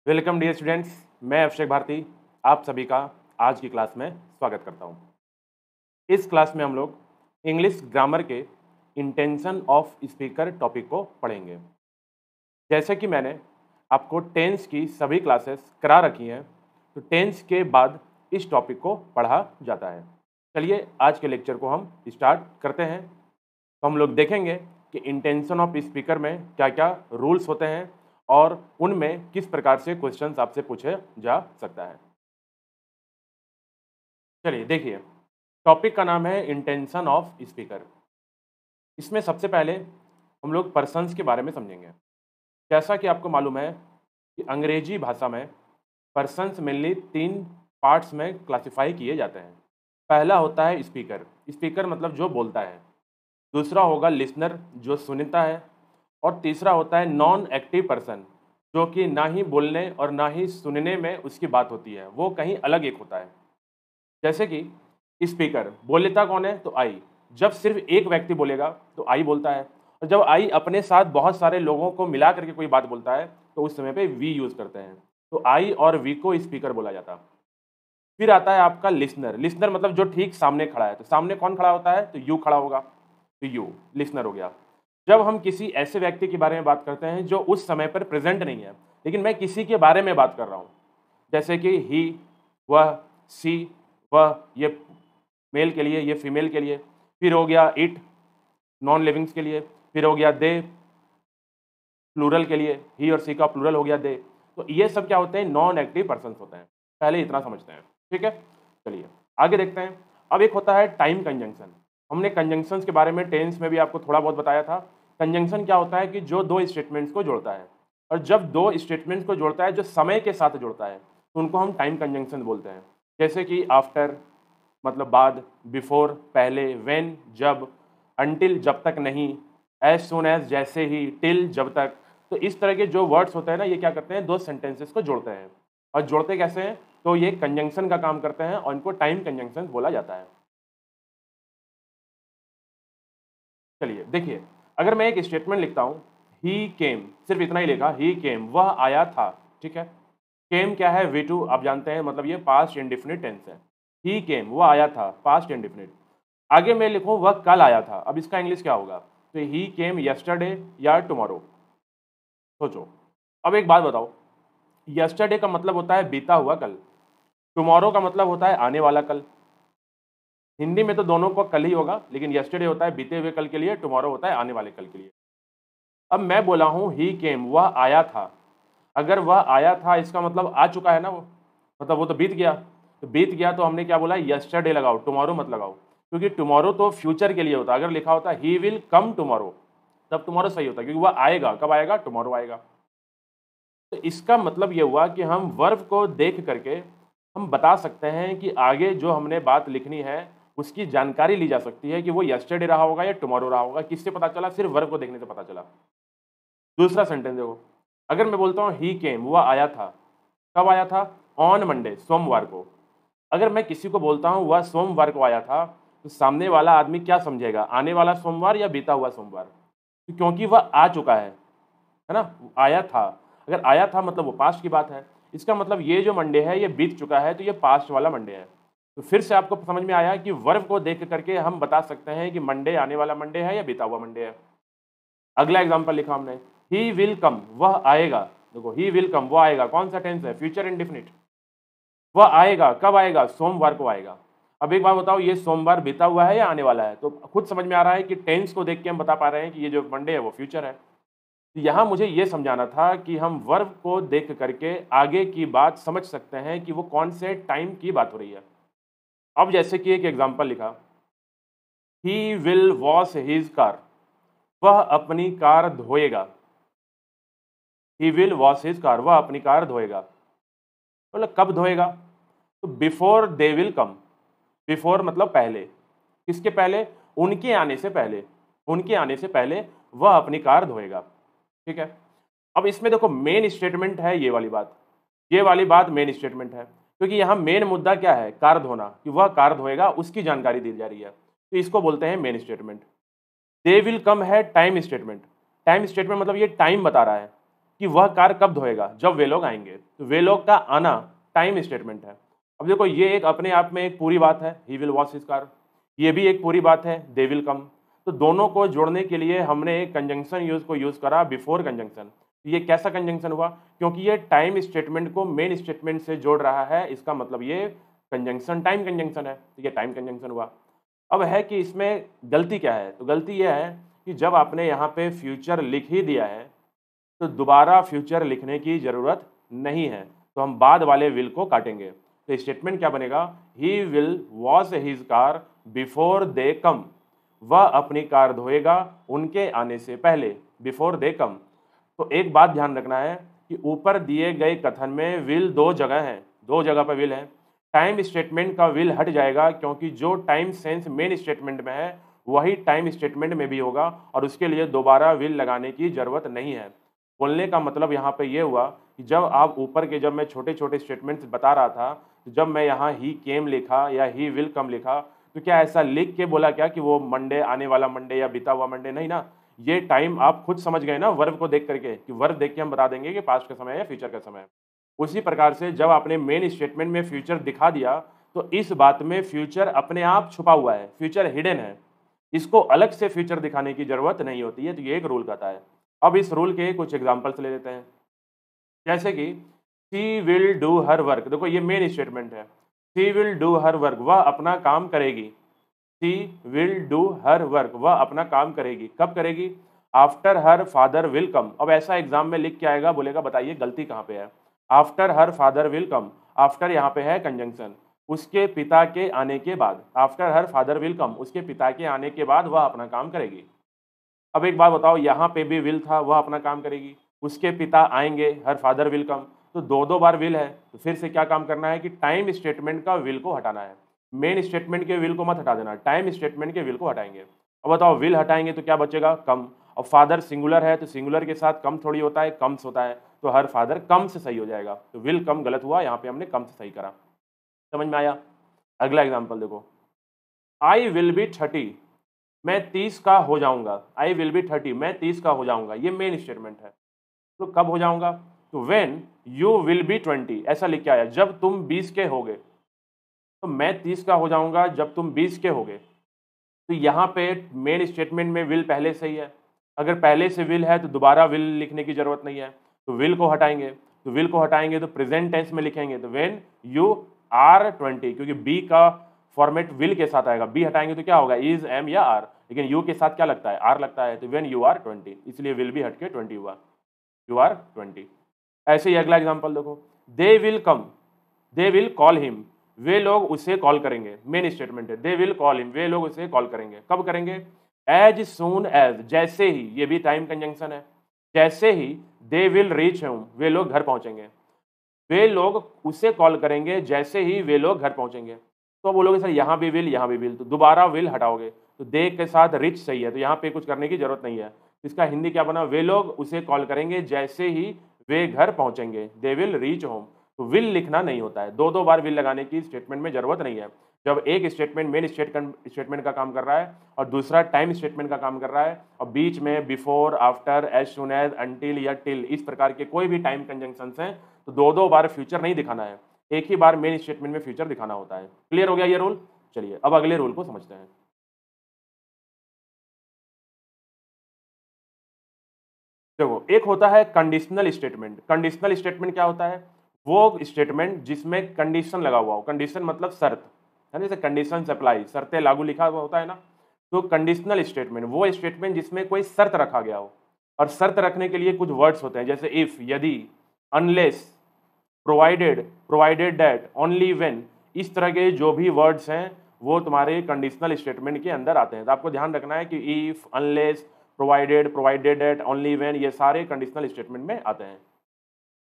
Welcome dear students, मैं अभिषेक भारती आप सभी का आज की क्लास में स्वागत करता हूं। इस क्लास में हम लोग इंग्लिश ग्रामर के इंटेंशन ऑफ स्पीकर टॉपिक को पढ़ेंगे। जैसे कि मैंने आपको टेंस की सभी क्लासेस करा रखी हैं, तो टेंस के बाद इस टॉपिक को पढ़ा जाता है। चलिए आज के लेक्चर को हम स्टार्ट करते हैं। तो हम लोग देखेंगे कि इंटेंशन ऑफ स्पीकर में क्या क्या रूल्स होते हैं और उनमें किस प्रकार से क्वेश्चंस आपसे पूछे जा सकता है। चलिए देखिए, टॉपिक का नाम है इंटेंशन ऑफ स्पीकर। इसमें सबसे पहले हम लोग पर्सन्स के बारे में समझेंगे। जैसा कि आपको मालूम है कि अंग्रेजी भाषा में पर्सन्स मेनली 3 पार्ट्स में क्लासिफाई किए जाते हैं। पहला होता है स्पीकर, स्पीकर मतलब जो बोलता है। दूसरा होगा लिसनर, जो सुनता है। और तीसरा होता है नॉन एक्टिव पर्सन, जो कि ना ही बोलने और ना ही सुनने में उसकी बात होती है, वो कहीं अलग एक होता है। जैसे कि स्पीकर बोलता कौन है, तो आई। जब सिर्फ एक व्यक्ति बोलेगा तो आई बोलता है, और जब आई अपने साथ बहुत सारे लोगों को मिला करके कोई बात बोलता है तो उस समय पे वी यूज करते हैं। तो आई और वी को स्पीकर बोला जाता है। फिर आता है आपका लिसनर। लिसनर मतलब जो ठीक सामने खड़ा है। तो सामने कौन खड़ा होता है, तो यू खड़ा होगा, तो यू लिसनर हो गया। जब हम किसी ऐसे व्यक्ति के बारे में बात करते हैं जो उस समय पर प्रेजेंट नहीं है, लेकिन मैं किसी के बारे में बात कर रहा हूँ, जैसे कि ही, वह, सी, वह, ये मेल के लिए, ये फीमेल के लिए। फिर हो गया इट, नॉन लिविंग्स के लिए। फिर हो गया दे, प्लूरल के लिए, ही और सी का प्लूरल हो गया दे। तो ये सब क्या होते हैं, नॉन एक्टिव पर्सन होते हैं। पहले इतना समझते हैं, ठीक है। चलिए आगे देखते हैं। अब एक होता है टाइम कंजंक्शन। हमने कंजंक्शंस के बारे में टेंस में भी आपको थोड़ा बहुत बताया था। कंजंक्शन क्या होता है कि जो दो स्टेटमेंट्स को जोड़ता है, और जब दो स्टेटमेंट्स को जोड़ता है जो समय के साथ जोड़ता है, तो उनको हम टाइम कंजंक्शन बोलते हैं। जैसे कि आफ्टर मतलब बाद, बिफोर पहले, व्हेन जब, अंटिल जब तक नहीं, एज सुन एज जैसे ही, टिल जब तक। तो इस तरह के जो वर्ड्स होते हैं ना, ये क्या करते हैं, दो सेंटेंसेस को जोड़ते हैं। और जोड़ते कैसे हैं, तो ये कंजंक्शन का काम करते हैं और इनको टाइम कंजंक्शन बोला जाता है। चलिए देखिए, अगर मैं एक स्टेटमेंट लिखता हूं, ही केम, सिर्फ इतना ही लिखा, ही केम, वह आया था, ठीक है। केम क्या है, V2 आप जानते हैं, मतलब ये पास्ट इंडेफिनिट टेंस है। ही केम, वो आया था, पास्ट इंडेफिनिट। आगे मैं लिखूं वह कल आया था, अब इसका इंग्लिश क्या होगा, तो ही केम यस्टरडे या टुमारो। सोचो। अब एक बात बताओ, यस्टरडे का मतलब होता है बीता हुआ कल, टुमारो का मतलब होता है आने वाला कल। हिंदी में तो दोनों को कल ही होगा, लेकिन यस्टरडे होता है बीते हुए कल के लिए, टुमारो होता है आने वाले कल के लिए। अब मैं बोला हूं ही केम, वह आया था। अगर वह आया था इसका मतलब आ चुका है ना, वो मतलब वो तो बीत गया। तो बीत गया तो हमने क्या बोला, यस्टरडे लगाओ, टुमारो मत लगाओ, क्योंकि टुमारो तो फ्यूचर के लिए होता। अगर लिखा होता ही विल कम टुमारो, तब टुमारो सही होता, क्योंकि वह आएगा, कब आएगा, टुमारो आएगा। तो इसका मतलब ये हुआ कि हम वर्ब को देख करके हम बता सकते हैं कि आगे जो हमने बात लिखनी है उसकी जानकारी ली जा सकती है कि वो यस्टरडे रहा होगा या टुमारो रहा होगा। किससे पता चला, सिर्फ वर्ब को देखने से पता चला। दूसरा सेंटेंस देखो, अगर मैं बोलता हूँ ही केम, वह आया था, कब आया था, ऑन मंडे, सोमवार को। अगर मैं किसी को बोलता हूँ वह सोमवार को आया था, तो सामने वाला आदमी क्या समझेगा, आने वाला सोमवार या बीता हुआ सोमवार, क्योंकि वह आ चुका है ना, आया था। अगर आया था मतलब वो पास्ट की बात है। इसका मतलब ये जो मंडे है ये बीत चुका है, तो ये पास्ट वाला मंडे है। तो फिर से आपको समझ में आया कि वर्ब को देख करके हम बता सकते हैं कि मंडे आने वाला मंडे है या बीता हुआ मंडे है। अगला एग्जाम्पल लिखा हमने, ही विल कम, वह आएगा। देखो ही विल कम, वो आएगा, कौन सा टेंस है, फ्यूचर इंडेफिनिट। वह आएगा, कब आएगा, सोमवार को आएगा। अब एक बात बताओ, ये सोमवार बीता हुआ है या आने वाला है, तो खुद समझ में आ रहा है कि टेंस को देख के हम बता पा रहे हैं कि ये जो मंडे है वो फ्यूचर है। तो यहाँ मुझे ये समझाना था कि हम वर्ब को देख करके आगे की बात समझ सकते हैं कि वो कौन से टाइम की बात हो रही है। अब जैसे कि एक एग्जाम्पल लिखा, he will wash his car, वह अपनी कार धोएगा। He will wash his car, वह अपनी कार धोएगा, मतलब कब धोएगा, तो before they will come. Before मतलब पहले, किसके पहले, उनके आने से पहले, उनके आने से पहले वह अपनी कार धोएगा, ठीक है। अब इसमें देखो मेन स्टेटमेंट है ये वाली बात, ये वाली बात मेन स्टेटमेंट है, क्योंकि यहाँ मेन मुद्दा क्या है, कार धोना, कि वह कार धोएगा उसकी जानकारी दी जा रही है, तो इसको बोलते हैं मेन स्टेटमेंट। दे विल कम है टाइम स्टेटमेंट। टाइम स्टेटमेंट मतलब ये टाइम बता रहा है कि वह कार कब धोएगा, जब वे लोग आएंगे। तो वे लोग का आना टाइम स्टेटमेंट है। अब देखो ये एक अपने आप में एक पूरी बात है, ही विल वॉश हिज कार, ये भी एक पूरी बात है, दे विल कम। तो दोनों को जोड़ने के लिए हमने एक कंजंक्शन यूज करा बिफोर कंजंक्शन। ये कैसा कंजंक्शन हुआ, क्योंकि ये टाइम स्टेटमेंट को मेन स्टेटमेंट से जोड़ रहा है, इसका मतलब ये कंजंक्शन टाइम कंजंक्शन है, तो ये टाइम कंजंक्शन हुआ। अब है कि इसमें गलती क्या है, तो गलती यह है कि जब आपने यहाँ पे फ्यूचर लिख ही दिया है तो दोबारा फ्यूचर लिखने की जरूरत नहीं है, तो हम बाद वाले विल को काटेंगे। तो स्टेटमेंट क्या बनेगा, he will wash his car before they come, वह अपनी कार धोएगा उनके आने से पहले, बिफोर दे कम। तो एक बात ध्यान रखना है कि ऊपर दिए गए कथन में विल दो जगह है, दो जगह पर विल है। टाइम स्टेटमेंट का विल हट जाएगा क्योंकि जो टाइम सेंस मेन स्टेटमेंट में है वही टाइम स्टेटमेंट में भी होगा और उसके लिए दोबारा विल लगाने की जरूरत नहीं है। बोलने का मतलब यहाँ पे ये हुआ कि जब आप ऊपर के, जब मैं छोटे छोटे स्टेटमेंट्स बता रहा था, तो जब मैं यहाँ ही केम लिखा या ही विल कम लिखा, तो क्या ऐसा लिख के बोला क्या कि वो मंडे, आने वाला मंडे या बीता हुआ मंडे, नहीं ना। ये टाइम आप खुद समझ गए ना वर्ब को देख करके, कि वर्ब देख के हम बता देंगे कि पास्ट का समय है या फ्यूचर का समय है। उसी प्रकार से जब आपने मेन स्टेटमेंट में फ्यूचर दिखा दिया तो इस बात में फ्यूचर अपने आप छुपा हुआ है, फ्यूचर हिडन है, इसको अलग से फ्यूचर दिखाने की जरूरत नहीं होती है। तो ये एक रूल कहता है। अब इस रूल के कुछ एग्जांपल्स ले लेते हैं, जैसे कि she will do her work. देखो ये मेन स्टेटमेंट है, she will do her work, वह अपना काम करेगी। She will do her work, वह अपना काम करेगी, कब करेगी, after her father will come. अब ऐसा एग्जाम में लिख के आएगा, बोलेगा बताइए गलती कहाँ पे है। After her father will come, after यहाँ पे है कंजंक्शन, उसके पिता के आने के बाद, after her father will come, उसके पिता के आने के बाद वह अपना काम करेगी। अब एक बात बताओ, यहाँ पे भी विल था, वह अपना काम करेगी, उसके पिता आएंगे, हर फादर विल कम, तो दो दो बार विल है। तो फिर से क्या काम करना है कि टाइम स्टेटमेंट का विल को हटाना है, मेन स्टेटमेंट के विल को मत हटा देना, टाइम स्टेटमेंट के विल को हटाएंगे। अब बताओ विल हटाएंगे तो क्या बचेगा, कम। अब फादर सिंगुलर है तो सिंगुलर के साथ कम थोड़ी होता है, कम्स होता है, तो हर फादर कम से सही हो जाएगा। तो विल कम गलत हुआ, यहाँ पे हमने कम से सही करा। समझ में आया। अगला एग्जाम्पल देखो, आई विल बी 30, मैं 30 का हो जाऊंगा। आई विल बी 30, मैं 30 का हो जाऊंगा, ये मेन स्टेटमेंट है। तो कब हो जाऊंगा, तो व्हेन यू विल बी 20, ऐसा लिख के आया, जब तुम 20 के होगे। तो मैं 30 का हो जाऊंगा जब तुम 20 के होगे। तो यहाँ पे मेन स्टेटमेंट में विल पहले से ही है, अगर पहले से विल है तो दोबारा विल लिखने की जरूरत नहीं है, तो विल को हटाएंगे। तो विल को हटाएंगे तो प्रेजेंट टेंस में लिखेंगे, तो व्हेन यू आर 20, क्योंकि बी का फॉर्मेट विल के साथ आएगा, बी हटाएंगे तो क्या होगा, इज, एम या आर, लेकिन यू के साथ क्या लगता है, आर लगता है, तो व्हेन यू आर 20, इसलिए विल भी हटके 20 हुआ, यू आर 20। ऐसे ही अगला एग्जाम्पल देखो, they will come, they will call him, वे लोग उसे कॉल करेंगे, मेन स्टेटमेंट है, दे विल कॉल हिम, वे लोग उसे कॉल करेंगे, कब करेंगे, एज सून एज, जैसे ही, ये भी टाइम कंजंक्शन है, जैसे ही दे विल रीच होम, वे लोग घर पहुंचेंगे, वे लोग उसे कॉल करेंगे जैसे ही वे लोग घर पहुंचेंगे। तो बोलोगे सर यहाँ भी विल, यहाँ भी विल, तो दोबारा विल हटाओगे, तो दे के साथ रिच सही है, तो यहाँ पे कुछ करने की जरूरत नहीं है। इसका हिंदी क्या बना, वे लोग उसे कॉल करेंगे जैसे ही वे घर पहुंचेंगे, दे विल रीच होम। तो विल लिखना नहीं होता है, दो दो बार विल लगाने की स्टेटमेंट में जरूरत नहीं है। जब एक स्टेटमेंट मेन स्टेटमेंट का काम कर रहा है और दूसरा टाइम स्टेटमेंट का काम कर रहा है, और बीच में before, after, as soon as, until या टिल, इस प्रकार के कोई भी टाइम कंजंक्शंस हैं, तो दो दो बार फ्यूचर नहीं दिखाना है, एक ही बार मेन स्टेटमेंट में फ्यूचर दिखाना होता है। क्लियर हो गया ये रूल। चलिए अब अगले रूल को समझते हैं। देखो एक होता है कंडीशनल स्टेटमेंट। कंडीशनल स्टेटमेंट क्या होता है, वो स्टेटमेंट जिसमें कंडीशन लगा हुआ हो, कंडीशन मतलब शर्त है ना, जैसे कंडीशन अप्लाई, शर्तें लागू लिखा हुआ होता है ना। तो कंडीशनल स्टेटमेंट वो स्टेटमेंट जिसमें कोई शर्त रखा गया हो, और शर्त रखने के लिए कुछ वर्ड्स होते हैं, जैसे इफ, यदि, unless, provided, provided that, only when, इस तरह के जो भी वर्ड्स हैं वो तुम्हारे कंडीशनल स्टेटमेंट के अंदर आते हैं। तो आपको ध्यान रखना है कि if, unless, provided, provided that, only when, ये सारे कंडीशनल स्टेटमेंट में आते हैं।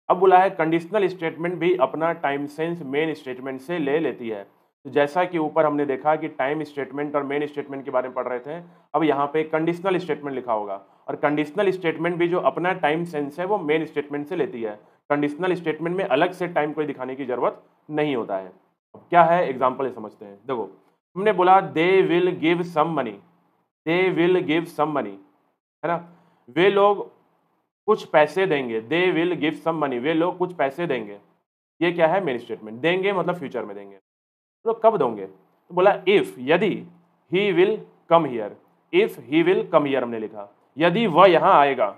अब बोला है कंडीशनल स्टेटमेंट भी अपना टाइम सेंस मेन स्टेटमेंट से ले लेती है। तो जैसा कि ऊपर हमने देखा कि टाइम स्टेटमेंट और मेन स्टेटमेंट के बारे में पढ़ रहे थे, अब यहाँ पे कंडीशनल स्टेटमेंट लिखा होगा, और कंडीशनल स्टेटमेंट भी जो अपना टाइम सेंस है वो मेन स्टेटमेंट से लेती है। कंडीशनल स्टेटमेंट में अलग से टाइम कोई दिखाने की जरूरत नहीं होता है। अब क्या है एग्जाम्पल समझते हैं। देखो हमने बोला they will give some money, they will give some money, है ना, वे लोग कुछ पैसे देंगे, they will give some money, वे लोग कुछ पैसे देंगे। ये क्या है? Main statement. देंगे मतलब फ्यूचर में देंगे। तो कब दोगे? तो बोला इफ, यदि, he will come here, if he will come here हमने लिखा, यदि वह यहाँ आएगा।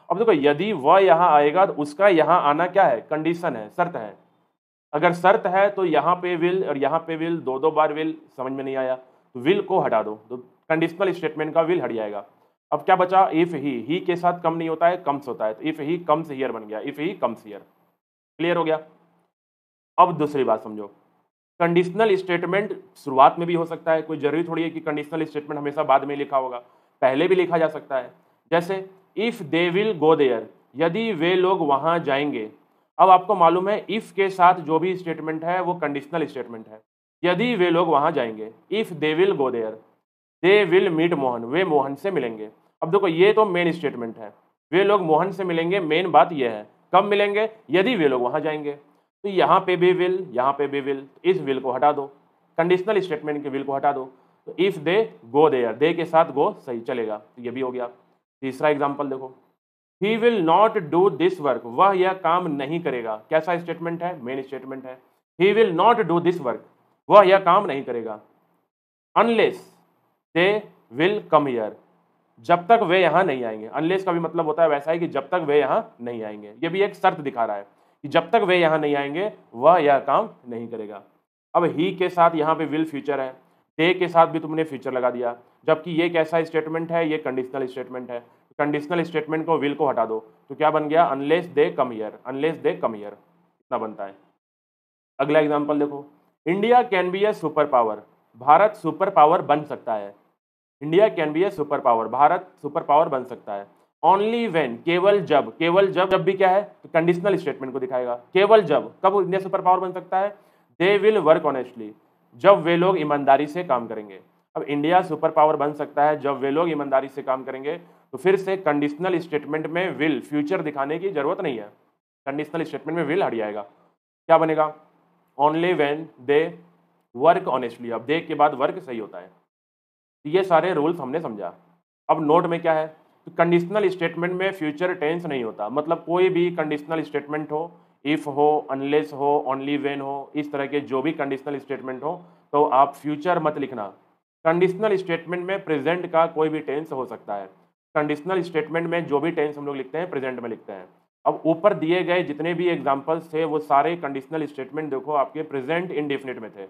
अब देखो यदि वह यहाँ आएगा तो उसका यहाँ आना क्या है? कंडीशन है, शर्त है। अगर शर्त है तो यहाँ पे विल और यहाँ पे विल, दो बार विल, समझ में नहीं आया तो विल को हटा दो, तो कंडीशनल स्टेटमेंट का विल हट जाएगा। अब क्या बचा? इफ ही के साथ कम नहीं होता है, कम्स होता है, तो इफ ही कम्स हियर बन गया, if he comes here. Clear हो गया? अब दूसरी बात समझो, कंडीशनल स्टेटमेंट शुरुआत में भी हो सकता है, कोई जरूरी थोड़ी है कि कंडीशनल स्टेटमेंट हमेशा बाद में लिखा होगा, पहले भी लिखा जा सकता है। जैसे if they will go there, यदि वे लोग वहां जाएंगे। अब आपको मालूम है इफ के साथ जो भी स्टेटमेंट है वो कंडीशनल स्टेटमेंट है। यदि वे लोग वहां जाएंगे, if they will go there, they will meet Mohan, वे मोहन से मिलेंगे। अब देखो ये तो मेन स्टेटमेंट है, वे लोग मोहन से मिलेंगे, मेन बात यह है कब मिलेंगे? यदि वे लोग वहां जाएंगे। तो यहाँ पे भी विल, यहाँ पे भी विल, इस विल को हटा दो, कंडीशनल स्टेटमेंट के विल को हटा दो। तो इफ दे गो देयर, दे के साथ गो सही चलेगा, तो ये भी हो गया। तीसरा एग्जाम्पल देखो, he will not do this work, वह यह काम नहीं करेगा। कैसा स्टेटमेंट है? मेन स्टेटमेंट है। He will not do this work, वह यह काम नहीं करेगा, unless they will come here, जब तक वे यहां नहीं आएंगे। अनलेस का भी मतलब होता है वैसा है कि जब तक वे यहां नहीं आएंगे। ये भी एक शर्त दिखा रहा है कि जब तक वे यहां नहीं आएंगे वह यह काम नहीं करेगा। अब ही के साथ यहाँ पे विल फ्यूचर है, दे के साथ भी तुमने फ्यूचर लगा दिया, जबकि ये कैसा स्टेटमेंट है? ये कंडीशनल स्टेटमेंट है। कंडीशनल स्टेटमेंट को विल को हटा दो तो क्या बन गया? Unless they come here, unless they come here, इतना बनता है। अगला एग्जाम्पल देखो, India can be A super power, Bharat super power बन सकता है। India can be A super power, Bharat super power बन सकता है। ओनली वेन, केवल जब, केवल जब, जब भी क्या है? तो कंडीशनल स्टेटमेंट को दिखाएगा। केवल जब, कब इंडिया सुपर पावर बन सकता है? दे विल वर्क ऑनेस्टली, जब वे लोग ईमानदारी से काम करेंगे। अब इंडिया सुपर पावर बन सकता है जब वे लोग ईमानदारी से काम करेंगे, तो फिर से कंडीशनल स्टेटमेंट में विल फ्यूचर दिखाने की जरूरत नहीं है, कंडीशनल स्टेटमेंट में विल हट जाएगा। क्या बनेगा? Only when they work honestly, अब दे के बाद वर्क सही होता है। ये सारे रूल्स हमने समझा। अब नोट में क्या है? तो कंडीशनल स्टेटमेंट में फ्यूचर टेंस नहीं होता, मतलब कोई भी कंडीशनल स्टेटमेंट हो, इफ हो, अनलेस हो, ओनली वेन हो, इस तरह के जो भी कंडीशनल स्टेटमेंट हो तो आप फ्यूचर मत लिखना। कंडीशनल स्टेटमेंट में प्रेजेंट का कोई भी टेंस हो सकता है। कंडीशनल स्टेटमेंट में जो भी टेंस हम लोग लिखते हैं प्रेजेंट में लिखते हैं। अब ऊपर दिए गए जितने भी एग्जाम्पल्स थे वो सारे कंडीशनल स्टेटमेंट देखो आपके प्रेजेंट इंडेफिनिट में थे,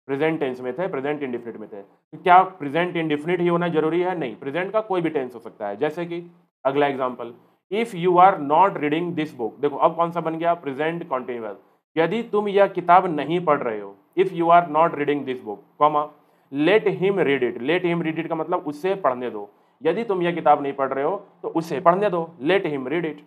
प्रेजेंट टेंस में थे, प्रेजेंट इंडेफिनिट में थे। तो क्या प्रेजेंट इंडेफिनिट ही होना जरूरी है? नहीं, प्रेजेंट का कोई भी टेंस हो सकता है। जैसे कि अगला example, if you are not reading this book, देखो अब कौन सा बन गया? Present continuous. यदि तुम यह किताब नहीं पढ़ रहे हो, if you are not reading this book, comma, let him read it, let him read it का मतलब उसे पढ़ने दो। यदि तुम यह किताब नहीं पढ़ रहे हो तो उसे पढ़ने दो, लेट हिम रीड इट।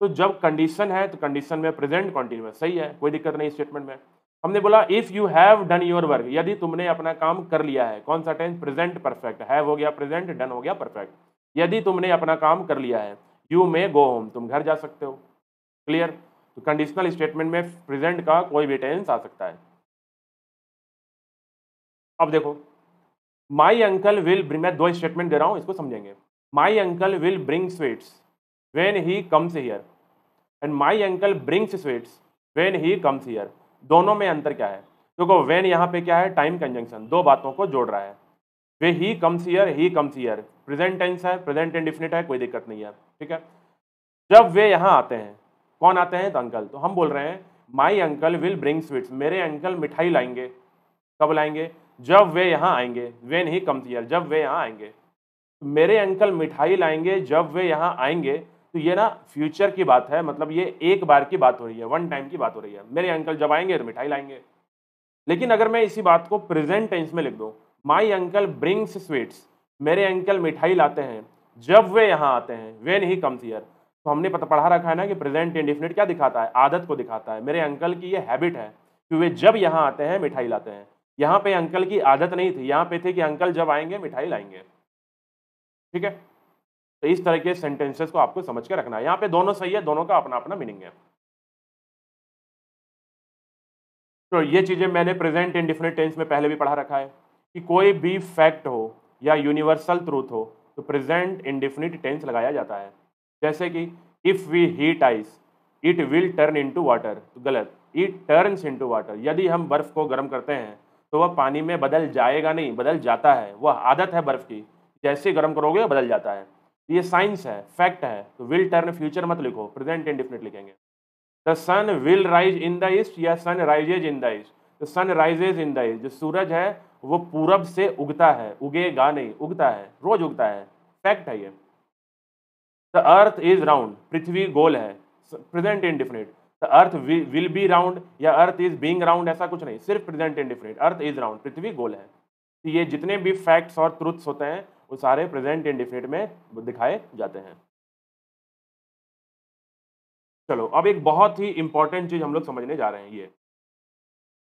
तो जब कंडीशन है तो कंडीशन में प्रेजेंट कॉन्टिन्यूअस सही है, कोई दिक्कत नहीं स्टेटमेंट में। हमने बोला if you have done your work, यदि तुमने अपना काम कर लिया है, कौन सा टेंस? Present perfect. हैव हो गया प्रेजेंट, डन हो गया परफेक्ट। यदि तुमने अपना काम कर लिया है, यू मे गो होम, तुम घर जा सकते हो। क्लियर? तो कंडीशनल स्टेटमेंट में प्रेजेंट का कोई भी टेंस आ सकता है। अब देखो, माई अंकल विल ब्रिंग, मैं दो स्टेटमेंट दे रहा हूं, इसको समझेंगे। My uncle will bring sweets when he comes here and my uncle brings sweets when he comes here. दोनों में अंतर क्या है? देखो व्हेन यहाँ पे क्या है? टाइम कंजंक्शन, दो बातों को जोड़ रहा है। वे he comes here, he comes here, present tense है, प्रेजेंट इंडेफिनिट है, कोई दिक्कत नहीं है, ठीक है। जब वे यहाँ आते हैं, कौन आते हैं? तो अंकल। तो हम बोल रहे हैं my uncle will bring sweets, मेरे अंकल मिठाई लाएंगे। कब लाएंगे? जब वे यहाँ आएंगे, व्हेन ही कम्स हियर, जब वे यहाँ आएंगे। मेरे अंकल मिठाई लाएंगे जब वे यहाँ आएंगे, तो ये ना फ्यूचर की बात है, मतलब ये एक बार की बात हो रही है, वन टाइम की बात हो रही है। मेरे अंकल जब आएंगे तो मिठाई लाएंगे। लेकिन अगर मैं इसी बात को प्रेजेंट टेंस में लिख दूं, माई अंकल ब्रिंग्स स्वीट्स, मेरे अंकल मिठाई लाते हैं जब वे यहाँ आते हैं, व्हेन ही कम्स हियर। तो हमने पढ़ा रखा है ना कि प्रेजेंट इंडेफिनिट क्या दिखाता है? आदत को दिखाता है। मेरे अंकल की ये हैबिट है कि वे जब यहाँ आते हैं मिठाई लाते हैं। यहाँ पे अंकल की आदत नहीं थी, यहाँ पे थे कि अंकल जब आएंगे मिठाई लाएंगे, ठीक है। तो इस तरह के सेंटेंसेस को आपको समझ के रखना है। यहाँ पे दोनों सही है, दोनों का अपना अपना मीनिंग है। तो ये चीजें मैंने प्रेजेंट इंडेफिनिट टेंस में पहले भी पढ़ा रखा है कि कोई भी फैक्ट हो या यूनिवर्सल ट्रूथ हो तो प्रेजेंट इंडेफिनिट टेंस लगाया जाता है। जैसे कि if we heat ice it will turn into water, तो गलत, इट टर्न्स इनटू वाटर। यदि हम बर्फ़ को गर्म करते हैं तो वह पानी में बदल जाएगा नहीं, बदल जाता है, वह आदत है बर्फ़ की, जैसे गर्म करोगे बदल जाता है। ये साइंस है, फैक्ट है। तो विल टर्न फ्यूचर मत लिखो, प्रेजेंट इंडेफिनिट लिखेंगे। The sun will rise in the east या sun rises in the east, तो sun rises in the east. जो सूरज है वो पूरब से उगता है, उगेगा नहीं, उगता है, रोज उगता है, फैक्ट है ये। द अर्थ इज राउंड, पृथ्वी गोल है, present indefinite. The earth will be round या अर्थ इज बीइंग राउंड, ऐसा कुछ नहीं, सिर्फ present indefinite. Earth is round, पृथ्वी गोल है। तो ये जितने भी फैक्ट्स और ट्रुथ्स होते हैं वो सारे प्रेजेंट इंडेफिनिट में दिखाए जाते हैं। चलो अब एक बहुत ही इंपॉर्टेंट चीज हम लोग समझने जा रहे हैं। ये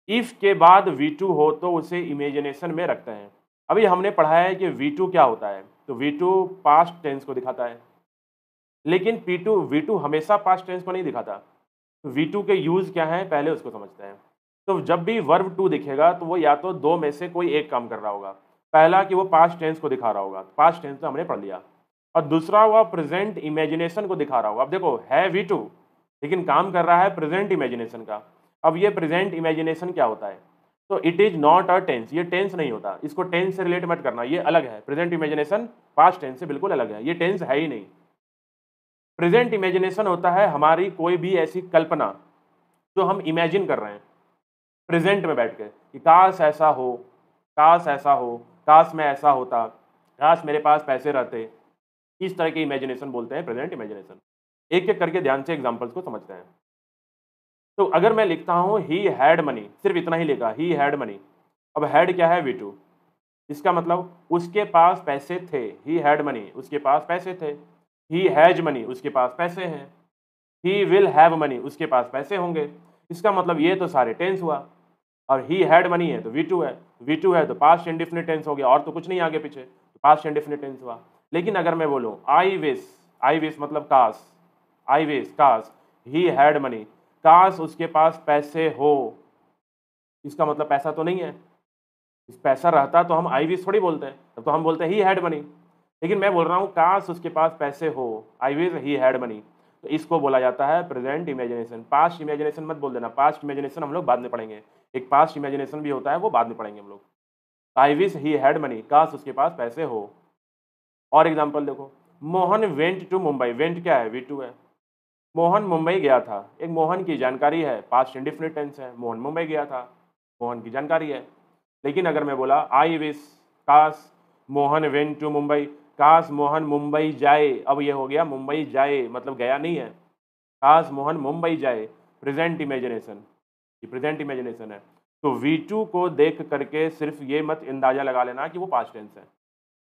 इफ के बाद V2 हो तो उसे इमेजिनेशन में रखते हैं। अभी हमने पढ़ा है कि V2 क्या होता है, तो V2 पास्ट टेंस को दिखाता है, लेकिन V2 हमेशा पास्ट टेंस को नहीं दिखाता। तो V2 के यूज क्या हैं पहले उसको समझते हैं। तो जब भी वर्ब टू दिखेगा तो वो या तो दो में से कोई एक काम कर रहा होगा। पहला कि वो पास्ट टेंस को दिखा रहा होगा, पास्ट टेंस तो हमने पढ़ लिया, और दूसरा वह प्रेजेंट इमेजिनेशन को दिखा रहा होगा। अब देखो है V2 लेकिन काम कर रहा है प्रेजेंट इमेजिनेशन का। अब ये प्रेजेंट इमेजिनेशन क्या होता है, तो it is not a tense, ये टेंस नहीं होता, इसको टेंस से रिलेट मत करना, ये अलग है। प्रेजेंट इमेजिनेशन पास्ट टेंस से बिल्कुल अलग है, ये टेंस है ही नहीं। प्रेजेंट इमेजिनेशन होता है हमारी कोई भी ऐसी कल्पना जो हम इमेजिन कर रहे हैं प्रेजेंट में बैठ के, कि काश ऐसा हो, काश ऐसा हो, काश मैं ऐसा होता, काश मेरे पास पैसे रहते। इस तरह के इमेजिनेशन बोलते हैं प्रेजेंट इमेजिनेशन। एक एक करके ध्यान से एग्जांपल्स को समझते हैं। तो अगर मैं लिखता हूं ही हैड मनी, सिर्फ इतना ही लिखा, ही हैड मनी। अब हैड क्या है V2, इसका मतलब उसके पास पैसे थे, ही हैड मनी, उसके पास पैसे थे। ही हैज मनी, उसके पास पैसे हैं। ही विल हैव मनी, उसके पास पैसे होंगे। इसका मतलब ये तो सारे टेंस हुआ, और ही हैड मनी है तो V2 है, V2 है तो पास्ट इंडेफिनिट टेंस हो गया, और तो कुछ नहीं आगे पीछे, तो पास्ट इंडेफिनिट टेंस हुआ। लेकिन अगर मैं बोलूं आई विश मतलब काश, आई विश काश ही हैड मनी, काश उसके पास पैसे हो, इसका मतलब पैसा तो नहीं है। इस पैसा रहता तो हम आई विश थोड़ी बोलते हैं, तब तो हम बोलते हैं ही हैड मनी। लेकिन मैं बोल रहा हूँ काश उसके पास पैसे हो, आई विश ही हैड मनी, तो इसको बोला जाता है प्रेजेंट इमेजिनेशन। पास्ट इमेजिनेशन मत बोल देना, पास्ट इमेजिनेशन हम लोग बाद में पढ़ेंगे, एक पास्ट इमेजिनेशन भी होता है, वो बाद में पढ़ेंगे हम लोग। I wish he had money, काश उसके पास पैसे हो। और एग्जाम्पल देखो, Mohan went to Mumbai, went क्या है V2 है, मोहन मुंबई गया था। एक मोहन की जानकारी है, पास्ट इंडेफिनिट टेंस है, मोहन मुंबई गया था, मोहन की जानकारी है। लेकिन अगर मैं बोला आई विश काश मोहन वेंट टू मुंबई, काश मोहन मुंबई जाए, अब ये हो गया मुंबई जाए, मतलब गया नहीं है, काश मोहन मुंबई जाए, प्रेजेंट इमेजिनेशन, ये प्रेजेंट इमेजिनेशन है। तो V2 को देख करके सिर्फ ये मत अंदाजा लगा लेना कि वो पास्ट टेंस है,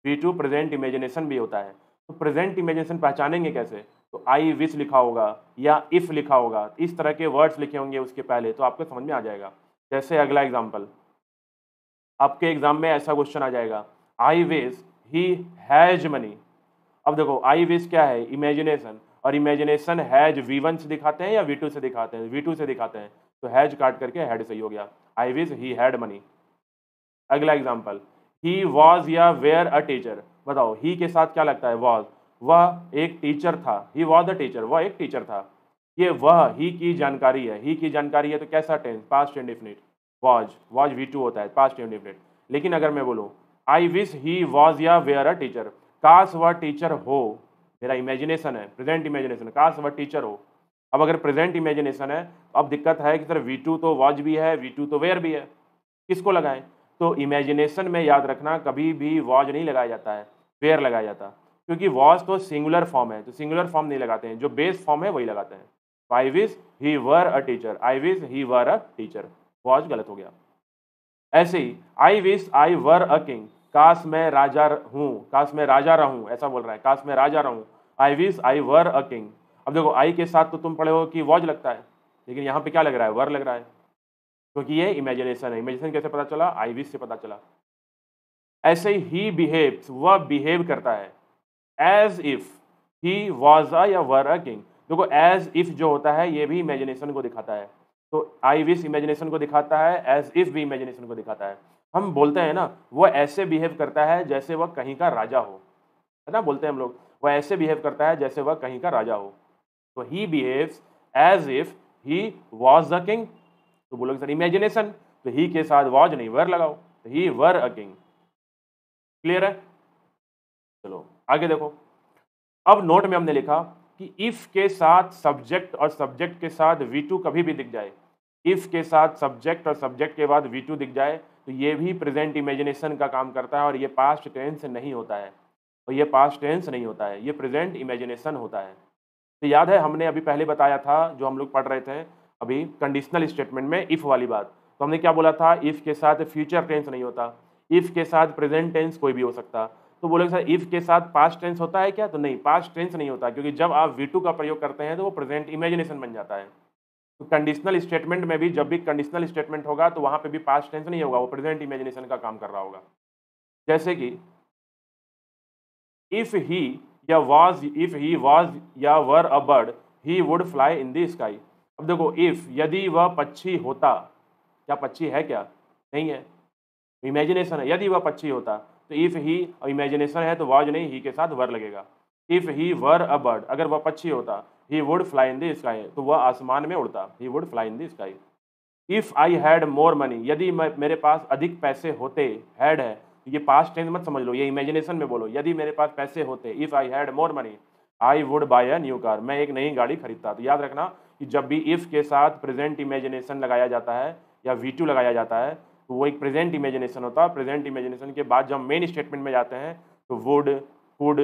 V2 प्रेजेंट इमेजिनेशन भी होता है। तो प्रेजेंट इमेजिनेशन पहचानेंगे कैसे, तो आई विश लिखा होगा या इफ लिखा होगा, इस तरह के वर्ड्स लिखे होंगे उसके पहले, तो आपको समझ में आ जाएगा। जैसे अगला एग्जाम्पल, आपके एग्जाम में ऐसा क्वेश्चन आ जाएगा, आई विश ही हैज मनी। अब देखो आई विश क्या है, इमेजिनेशन, और इमेजिनेशन हैज V1 से दिखाते हैं या V2 से दिखाते हैं, V2 से दिखाते हैं, तो हैज काट करके हैड सही हो गया, आई विश ही हैड मनी। अगला एग्जाम्पल, ही वॉज या वेयर अ टीचर। बताओ ही के साथ क्या लगता है, वॉज, वह एक टीचर था, ही वॉज अ टीचर, वह एक टीचर था। ये वह ही की जानकारी है, ही की जानकारी है तो कैसा tense, past indefinite, was V2 होता है, पास्ट इंडेफिनिट। लेकिन अगर मैं बोलूँ आई विश ही वॉज या वेयर अ टीचर, काश वह टीचर हो, मेरा इमेजिनेशन है, प्रेजेंट इमेजिनेशन, काश वह टीचर हो। अब अगर प्रेजेंट इमेजिनेशन है, अब दिक्कत है कि सर V2 तो वॉज भी है, V2 तो वेयर भी है, किसको लगाएं। तो इमेजिनेशन में याद रखना कभी भी वॉज नहीं लगाया जाता है, वेयर लगाया जाता, क्योंकि वॉज तो सिंगुलर फॉर्म है, तो सिंगुलर फॉर्म नहीं लगाते हैं, जो बेस फॉर्म है वही लगाते हैं। आई wish he were a teacher, I wish he were a teacher, was गलत हो गया। ऐसे ही I wish I were a king, काश मैं राजा हूँ, काश मैं राजा रहूँ, ऐसा बोल रहा है, काश मैं राजा रहूँ, I wish I were a king. अब देखो आई के साथ तो तुम पढ़े हो कि वॉज लगता है, लेकिन यहाँ पे क्या लग रहा है, वर लग रहा है, क्योंकि ये इमेजिनेशन है। इमेजिनेशन कैसे पता चला, आई विश से पता चला। ऐसे ही बिहेव्स, वह बिहेव करता है, as if he was a या वर अ किंग। देखो एज इफ जो होता है ये भी इमेजिनेशन को दिखाता है, तो आई विश इमेजिनेशन को दिखाता है, एज इफ भी इमेजिनेशन को दिखाता है। हम बोलते हैं ना वो ऐसे बिहेव करता है जैसे वह कहीं का राजा हो, है ना, बोलते हैं हम लोग, वह ऐसे बिहेव करता है जैसे वह कहीं का राजा हो। तो he behaves as if he was the king. तो बोलोगे सर इमेजिनेशन, तो ही के साथ वॉज नहीं वर लगाओ, तो ही वर अ किंग। क्लियर है? चलो आगे देखो। अब नोट में हमने लिखा कि इफ के साथ सब्जेक्ट और सब्जेक्ट के साथ V2 कभी भी दिख जाए, इफ के साथ सब्जेक्ट और सब्जेक्ट के बाद V2 दिख जाए तो ये भी प्रेजेंट इमेजिनेशन का काम करता है और ये पास्ट टेंस नहीं होता है, और ये पास्ट टेंस नहीं होता है, ये प्रेजेंट इमेजिनेशन होता है। तो याद है हमने अभी पहले बताया था, जो हम लोग पढ़ रहे थे अभी कंडीशनल स्टेटमेंट में इफ वाली बात, तो हमने क्या बोला था, इफ के साथ फ्यूचर टेंस नहीं होता, इफ के साथ प्रेजेंट टेंस कोई भी हो सकता। तो बोले सर इफ के साथ पास्ट टेंस होता है क्या? तो नहीं, पास्ट टेंस नहीं होता, क्योंकि जब आप V2 का प्रयोग करते हैं तो वो प्रेजेंट इमेजिनेशन बन जाता है। तो कंडीशनल स्टेटमेंट में भी जब भी कंडीशनल स्टेटमेंट होगा तो वहां पे भी पास्ट टेंस नहीं होगा, वो प्रेजेंट इमेजिनेशन का काम कर रहा होगा। जैसे कि इफ ही वाज या were a bird he would fly in the sky. अब देखो इफ, यदि वह पक्षी होता, क्या पक्षी है क्या? नहीं है, इमेजिनेशन है। यदि वह पक्षी होता, तो इफ ही इमेजिनेशन है तो वाज नहीं, ही के साथ वर लगेगा। If he were a bird, अगर वह पक्षी होता, ही would fly in the sky, तो वह आसमान में उड़ता, ही would fly in the sky. If I had more money, यदि मेरे पास अधिक पैसे होते, हैड है, ये पास्ट टेंस मत समझ लो, ये इमेजिनेशन में बोलो, यदि मेरे पास पैसे होते, if I had more money I would buy a new car, मैं एक नई गाड़ी खरीदता। तो याद रखना कि जब भी इफ के साथ प्रेजेंट इमेजिनेशन लगाया जाता है या V2 लगाया जाता है तो वो एक प्रेजेंट इमेजिनेशन होता है। प्रेजेंट इमेजिनेशन के बाद जब मेन स्टेटमेंट में जाते हैं तो वुड, कुड,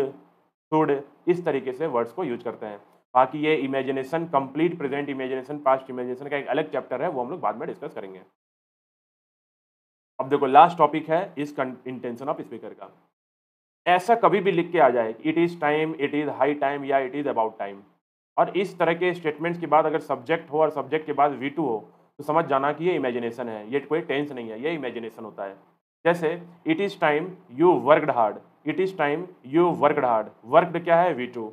शुड, इस तरीके से वर्ड्स को यूज करते हैं। बाकी ये imagination, complete present imagination, past imagination का एक अलग चैप्टर है, वो हम लोग बाद में डिस्कस करेंगे। अब देखो लास्ट टॉपिक है इस इंटेंशन ऑफ स्पीकर का। ऐसा कभी भी लिख के आ जाए it is time, it is high time या इट इज अबाउट टाइम, और इस तरह के स्टेटमेंट्स के बाद अगर सब्जेक्ट हो और सब्जेक्ट के बाद V2 हो तो समझ जाना कि ये इमेजिनेशन है, ये कोई टेंस नहीं है, ये इमेजिनेशन होता है। जैसे it is time you worked hard, it is time you worked hard, worked क्या है? V2।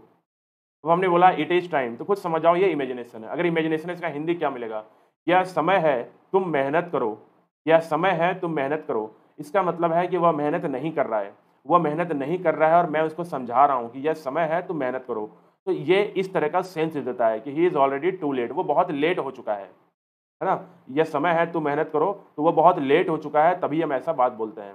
अब हमने बोला इट इज टाइम, तो खुद समझ जाओ ये इमेजिनेशन है। अगर इमेजिनेशन है, इसका हिंदी क्या मिलेगा? यह समय है तुम मेहनत करो, यह समय है तुम मेहनत करो। इसका मतलब है कि वह मेहनत नहीं कर रहा है, वह मेहनत नहीं कर रहा है और मैं उसको समझा रहा हूँ कि यह समय है तुम मेहनत करो। तो ये इस तरह का सेंस देता है कि he is already too late, वो बहुत लेट हो चुका है ना। यह समय है तुम मेहनत करो, तो वो बहुत लेट हो चुका है, तभी हम ऐसा बात बोलते हैं।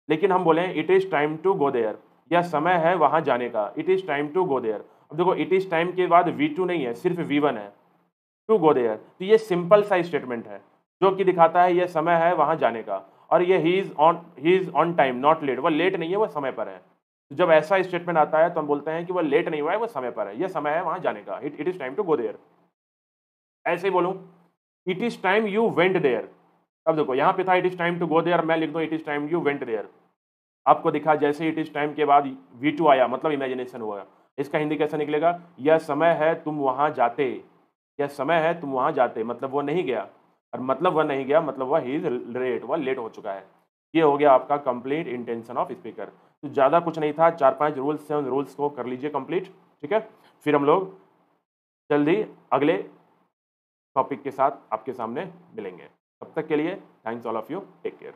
लेकिन हम बोले it is time to go there, यह समय है वहां जाने का, it is time to go there. अब देखो इट इज टाइम के बाद V2 नहीं है, सिर्फ V1 है, टू गो देयर। तो ये सिंपल सा स्टेटमेंट है जो कि दिखाता है यह समय है वहां जाने का, और ये he is on time not let, वह लेट नहीं है, वह समय पर है। तो जब ऐसा स्टेटमेंट आता है तो हम बोलते हैं कि वह लेट नहीं हुआ है, वह समय पर है, यह समय है वहां जाने का, it is time to go there. ऐसे ही बोलूं it is time you went there. अब देखो यहाँ पे था it is time to go there, मैं लिख दूं it is time you went there. आपको दिखा जैसे इट इज टाइम के बाद V2 आया, मतलब इमेजिनेशन हुआ। इसका हिंदी कैसा निकलेगा? यह समय है तुम वहां जाते, यह समय है तुम वहां जाते, मतलब वो नहीं गया, और मतलब वह नहीं गया मतलब वह ही इज लेट, वह लेट हो चुका है। ये हो गया आपका कंप्लीट इंटेंशन ऑफ स्पीकर। तो ज़्यादा कुछ नहीं था, 4-5 रूल्स थे, उन रूल्स को कर लीजिए कंप्लीट, ठीक है। फिर हम लोग जल्दी अगले टॉपिक के साथ आपके सामने मिलेंगे। तब तक के लिए thanks all of you, take care.